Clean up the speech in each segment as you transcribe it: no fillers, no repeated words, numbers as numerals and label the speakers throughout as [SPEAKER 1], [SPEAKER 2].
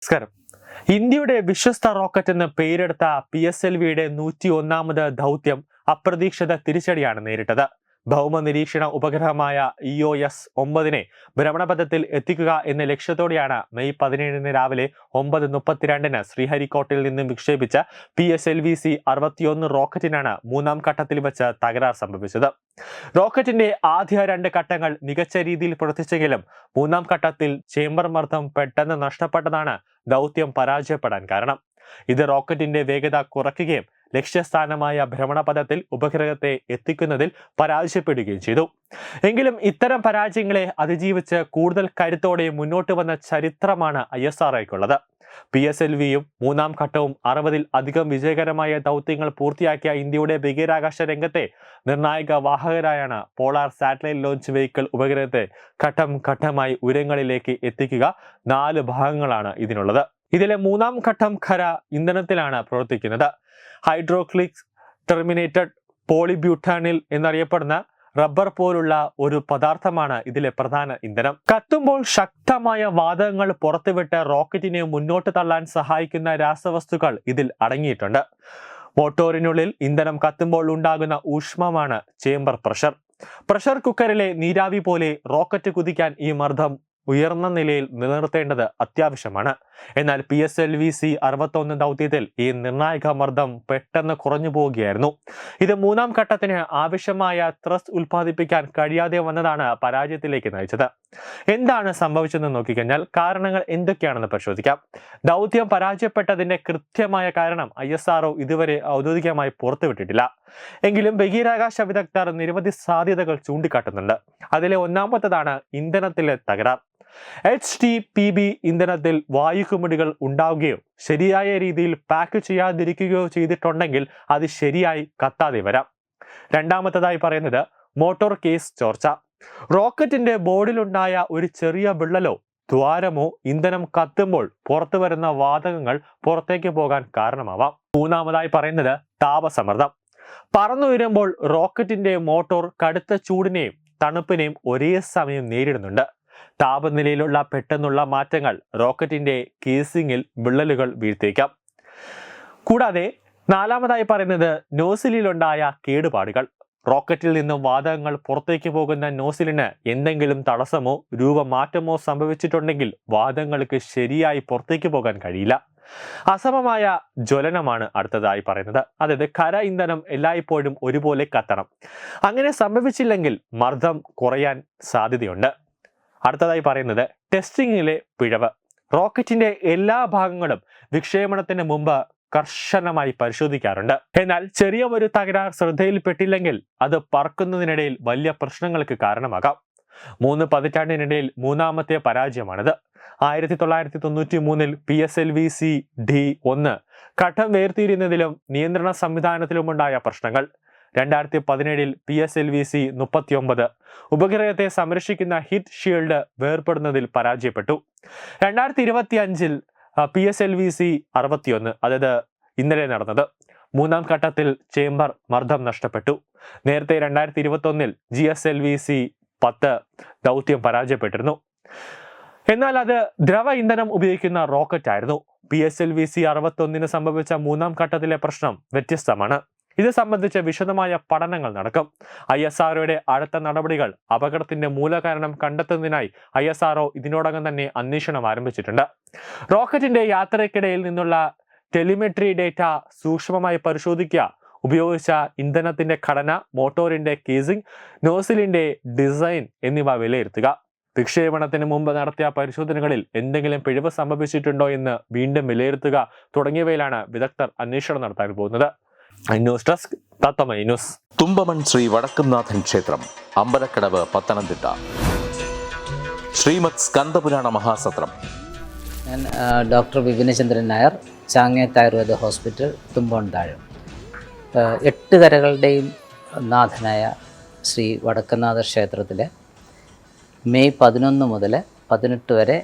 [SPEAKER 1] നമസ്കാരം. ഇന്ത്യയുടെ വിശ്വസ്ത റോക്കറ്റ് എന്ന് പേരെടുത്ത PSLVയുടെ 101ാമത് ദൗത്യം അപ്രതീക്ഷിത തിരിച്ചടിയാണ് നേരിട്ടത്. ഭൗമ നിരീക്ഷണ ഉപഗ്രഹമായ EOS-9 ഭ്രമണപഥത്തിൽ എത്തിക്കുക എന്ന ലക്ഷ്യത്തോടെയാണ് മെയ് 17 രാവിലെ 9:32 ശ്രീഹരിക്കോട്ടയിൽ നിന്നും വിക്ഷേപിച്ച PSLV-C-61 റോക്കറ്റിനാണ് മൂന്നാം ഘട്ടത്തിൽ വെച്ച് തകരാർ സംഭവിച്ചത്. റോക്കറ്റിന്റെ ആദ്യ 2 ഘട്ടങ്ങൾ മികച്ച രീതിയിൽ പ്രവർത്തിച്ചെങ്കിലും മൂന്നാം ഘട്ടത്തിൽ ചേംബർ മർദ്ദം പെട്ടെന്ന് നഷ്ടപ്പെട്ടതാണ് ദൗത്യം പരാജയപ്പെടാൻ കാരണം. ഇത് റോക്കറ്റിന്റെ വേഗത കുറയ്ക്കുകയും ലക്ഷ്യസ്ഥാനമായ ഭ്രമണപഥത്തിൽ ഉപഗ്രഹത്തെ എത്തിക്കുന്നതിൽ പരാജയപ്പെടുകയും ചെയ്തു. എങ്കിലും ഇത്തരം പരാജയങ്ങളെ അതിജീവിച്ച് കൂടുതൽ കരുത്തോടെ മുന്നോട്ട് വന്ന ചരിത്രമാണ് ISROയ്ക്കുള്ളത്. PSLVയും മൂന്നാം ഘട്ടവും 60-ൽ അധികം വിജയകരമായ ദൗത്യങ്ങൾ പൂർത്തിയാക്കിയ ഇന്ത്യയുടെ ബഹിരാകാശ രംഗത്തെ നിർണായക വാഹകരായാണ് പോളാർ സാറ്റലൈറ്റ് ലോഞ്ച് വെഹിക്കിൾ ഉപഗ്രഹത്തെ ഘട്ടം ഘട്ടമായി ഉയരങ്ങളിലേക്ക് എത്തിക്കുക. 4 ഭാഗങ്ങളാണ് ഇതിനുള്ളത്. ഇതിലെ മൂന്നാം ഘട്ടം ഖര ഇന്ധനത്തിലാണ് പ്രവർത്തിക്കുന്നത്. ഹൈഡ്രോക്ലിക് ടെർമിനേറ്റഡ് പോളിബ്യൂട്ടാനിൽ എന്നറിയപ്പെടുന്ന റബ്ബർ പോലുള്ള ഒരു പദാർത്ഥമാണ് ഇതിലെ പ്രധാന ഇന്ധനം. കത്തുമ്പോൾ ശക്തമായ വാതകങ്ങൾ പുറത്തുവിട്ട് റോക്കറ്റിനെ മുന്നോട്ട് തള്ളാൻ സഹായിക്കുന്ന രാസവസ്തുക്കൾ ഇതിൽ അടങ്ങിയിട്ടുണ്ട്. മോട്ടോറിനുള്ളിൽ ഇന്ധനം കത്തുമ്പോൾ ഉണ്ടാകുന്ന ഊഷ്മമാണ് ചേംബർ പ്രഷർ. പ്രഷർ കുക്കറിലെ നീരാവി പോലെ റോക്കറ്റ് കുതിക്കാൻ ഈ മർദ്ദം ഉയർന്ന നിലയിൽ നിലനിർത്തേണ്ടത് അത്യാവശ്യമാണ്. എന്നാൽ PSLV-C-61 ദൗത്യത്തിൽ ഈ നിർണായക മർദ്ദം പെട്ടെന്ന് കുറഞ്ഞു പോവുകയായിരുന്നു. ഇത് മൂന്നാം ഘട്ടത്തിന് ആവശ്യമായ ത്രസ്റ്റ് ഉൽപ്പാദിപ്പിക്കാൻ കഴിയാതെ വന്നതാണ് പരാജയത്തിലേക്ക് നയിച്ചത്. എന്താണ് സംഭവിച്ചതെന്ന് നോക്കിക്കഴിഞ്ഞാൽ കാരണങ്ങൾ എന്തൊക്കെയാണെന്ന് പരിശോധിക്കാം. ദൗത്യം പരാജയപ്പെട്ടതിന്റെ കൃത്യമായ കാരണം ISRO ഇതുവരെ ഔദ്യോഗികമായി പുറത്തുവിട്ടിട്ടില്ല. എങ്കിലും ബഹിരാകാശ വിദഗ്ധർ നിരവധി സാധ്യതകൾ ചൂണ്ടിക്കാട്ടുന്നുണ്ട്. അതിലെ ഒന്നാമത്തേതാണ് ഇന്ധനത്തിലെ തകരാർ. HTPB ഇന്ധനത്തിൽ വായുകുമിടികൾ ഉണ്ടാവുകയോ ശരിയായ രീതിയിൽ പാക്ക് ചെയ്യാതിരിക്കുകയോ ചെയ്തിട്ടുണ്ടെങ്കിൽ അത് ശരിയായി കത്താതെ വരാം. രണ്ടാമത്തേതായി പറയുന്നത് മോട്ടോർ കേസ് ചോർച്ച. റോക്കറ്റിന്റെ ബോർഡിലുണ്ടായ ഒരു ചെറിയ വിള്ളലോ ദ്വാരമോ ഇന്ധനം കത്തുമ്പോൾ പുറത്തു വരുന്ന വാതകങ്ങൾ പുറത്തേക്ക് പോകാൻ കാരണമാവാം. മൂന്നാമതായി പറയുന്നത് താപസമ്മർദ്ദം. പറന്നുയരുമ്പോൾ റോക്കറ്റിന്റെ മോട്ടോർ കടുത്ത ചൂടിനെയും തണുപ്പിനെയും ഒരേ സമയം നേരിടുന്നുണ്ട്. താപനിലയിലുള്ള പെട്ടെന്നുള്ള മാറ്റങ്ങൾ റോക്കറ്റിന്റെ കേസിംഗിൽ വിള്ളലുകൾ വീഴ്ത്തേക്കാം. കൂടാതെ നാലാമതായി പറയുന്നത് നോസിലിലുണ്ടായ കേടുപാടുകൾ. റോക്കറ്റിൽ നിന്നും വാതകങ്ങൾ പുറത്തേക്ക് പോകുന്ന നോസിലിന് എന്തെങ്കിലും തടസ്സമോ രൂപമാറ്റമോ സംഭവിച്ചിട്ടുണ്ടെങ്കിൽ വാതകങ്ങൾക്ക് ശരിയായി പുറത്തേക്ക് പോകാൻ കഴിയില്ല. അസമമായ ജ്വലനമാണ് അടുത്തതായി പറയുന്നത്. അതായത് ഖര ഇന്ധനം എല്ലായ്പ്പോഴും ഒരുപോലെ കത്തണം. അങ്ങനെ സംഭവിച്ചില്ലെങ്കിൽ മർദ്ദം കുറയാൻ സാധ്യതയുണ്ട്. അടുത്തതായി പറയുന്നത് ടെസ്റ്റിംഗിലെ പിഴവ്. റോക്കറ്റിന്റെ എല്ലാ ഭാഗങ്ങളും വിക്ഷേപണത്തിന് മുമ്പ് കർശനമായി പരിശോധിക്കാറുണ്ട്. എന്നാൽ ചെറിയ ഒരു തകരാർ ശ്രദ്ധയിൽപ്പെട്ടില്ലെങ്കിൽ അത് പറക്കുന്നതിനിടയിൽ വലിയ പ്രശ്നങ്ങൾക്ക് കാരണമാകാം. 3 പതിറ്റാണ്ടിനിടയിൽ മൂന്നാമത്തെ പരാജയമാണിത്. 1993-ൽ PSLV-C-D1 ഘട്ടം വേർതിരിയുന്നതിലും നിയന്ത്രണ സംവിധാനത്തിലുമുണ്ടായ പ്രശ്നങ്ങൾ. 2017-ൽ PSLV-C-39 ഉപഗ്രഹത്തെ സംരക്ഷിക്കുന്ന ഹിറ്റ് ഷീൽഡ് വേർപെടുന്നതിൽ പരാജയപ്പെട്ടു. 2025-ൽ PSLV-C-61 അതായത് ഇന്നലെ നടന്നത് മൂന്നാം ഘട്ടത്തിൽ ചേംബർ മർദ്ദം നഷ്ടപ്പെട്ടു. നേരത്തെ 2021-ൽ GSLV-C-10 ദൗത്യം പരാജയപ്പെട്ടിരുന്നു. എന്നാൽ അത് ദ്രവ ഇന്ധനം ഉപയോഗിക്കുന്ന റോക്കറ്റ് ആയിരുന്നു. PSLV-C-61 സംഭവിച്ച മൂന്നാം ഘട്ടത്തിലെ പ്രശ്നം വ്യത്യസ്തമാണ്. ഇത് സംബന്ധിച്ച് വിശദമായ പഠനങ്ങൾ നടക്കും. ISROയുടെ അടുത്ത നടപടികൾ അപകടത്തിന്റെ മൂലകാരണം കണ്ടെത്തുന്നതിനായി ISRO ഇതിനോടകം തന്നെ അന്വേഷണം ആരംഭിച്ചിട്ടുണ്ട്. റോക്കറ്റിന്റെ യാത്രയ്ക്കിടയിൽ നിന്നുള്ള ടെലിമെട്രി ഡേറ്റ സൂക്ഷ്മമായി പരിശോധിക്കുക, ഉപയോഗിച്ച ഇന്ധനത്തിന്റെ ഘടന, മോട്ടോറിന്റെ കേസിംഗ്, നോസിലിന്റെ ഡിസൈൻ എന്നിവ വിലയിരുത്തുക. വിക്ഷേപണത്തിന് മുമ്പ് നടത്തിയ പരിശോധനകളിൽ എന്തെങ്കിലും പിഴവ് സംഭവിച്ചിട്ടുണ്ടോ എന്ന് വീണ്ടും വിലയിരുത്തുക തുടങ്ങിയവയിലാണ് വിദഗ്ധർ അന്വേഷണം നടത്താൻ പോകുന്നത്. News desk Tattvamayi news.
[SPEAKER 2] Thumpamon Sri Vadakkumnathan ക്ഷേത്രം, അമ്പലക്കടവ്, പത്തനംതിട്ട. ശ്രീമദ് സ്കന്ദപുരാണ മഹാസത്രം.
[SPEAKER 3] ഞാൻ ഡോക്ടർ വിപിനചന്ദ്രൻ നായർ, ചാങ്ങേത്ത് ആയുർവേദ ഹോസ്പിറ്റൽ, തുമ്പോൺതാഴം. 8 കരകളുടെയും നാഥനായ ശ്രീ വടക്കുംനാഥ ക്ഷേത്രത്തിലെ മെയ് 11 മുതൽ 18 വരെ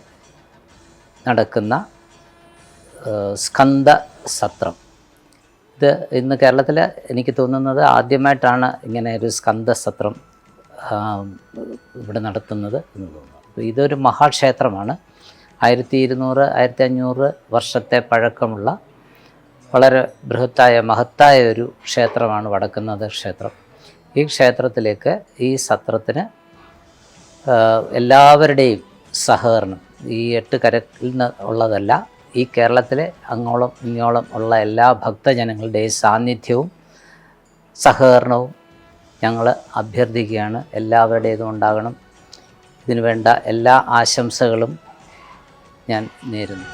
[SPEAKER 3] നടക്കുന്ന സ്കന്ദ സത്രം. ഇത് ഇന്ന് കേരളത്തിൽ എനിക്ക് തോന്നുന്നത് ആദ്യമായിട്ടാണ് ഇങ്ങനെ ഒരു സ്കന്ദസത്രം ഇവിടെ നടത്തുന്നത് എന്ന് തോന്നുന്നു. ഇതൊരു മഹാക്ഷേത്രമാണ്. 1200 1500 വർഷത്തെ പഴക്കമുള്ള വളരെ ബൃഹത്തായ മഹത്തായ ഒരു ക്ഷേത്രമാണ് വടക്കുംനാഥ ക്ഷേത്രം. ഈ ക്ഷേത്രത്തിലേക്ക് ഈ സത്രത്തിന് എല്ലാവരുടെയും സഹകരണം, ഈ 8 കരയിൽ നിന്ന് ഉള്ളതല്ല, ഈ കേരളത്തിലെ അങ്ങോളം ഇങ്ങോളം ഉള്ള എല്ലാ ഭക്തജനങ്ങളുടെയും സാന്നിധ്യവും സഹകരണവും ഞങ്ങൾ അഭ്യർത്ഥിക്കുകയാണ്. എല്ലാവരുടേതും ഉണ്ടാകണം. ഇതിനു വേണ്ട എല്ലാ ആശംസകളും ഞാൻ നേരുന്നു.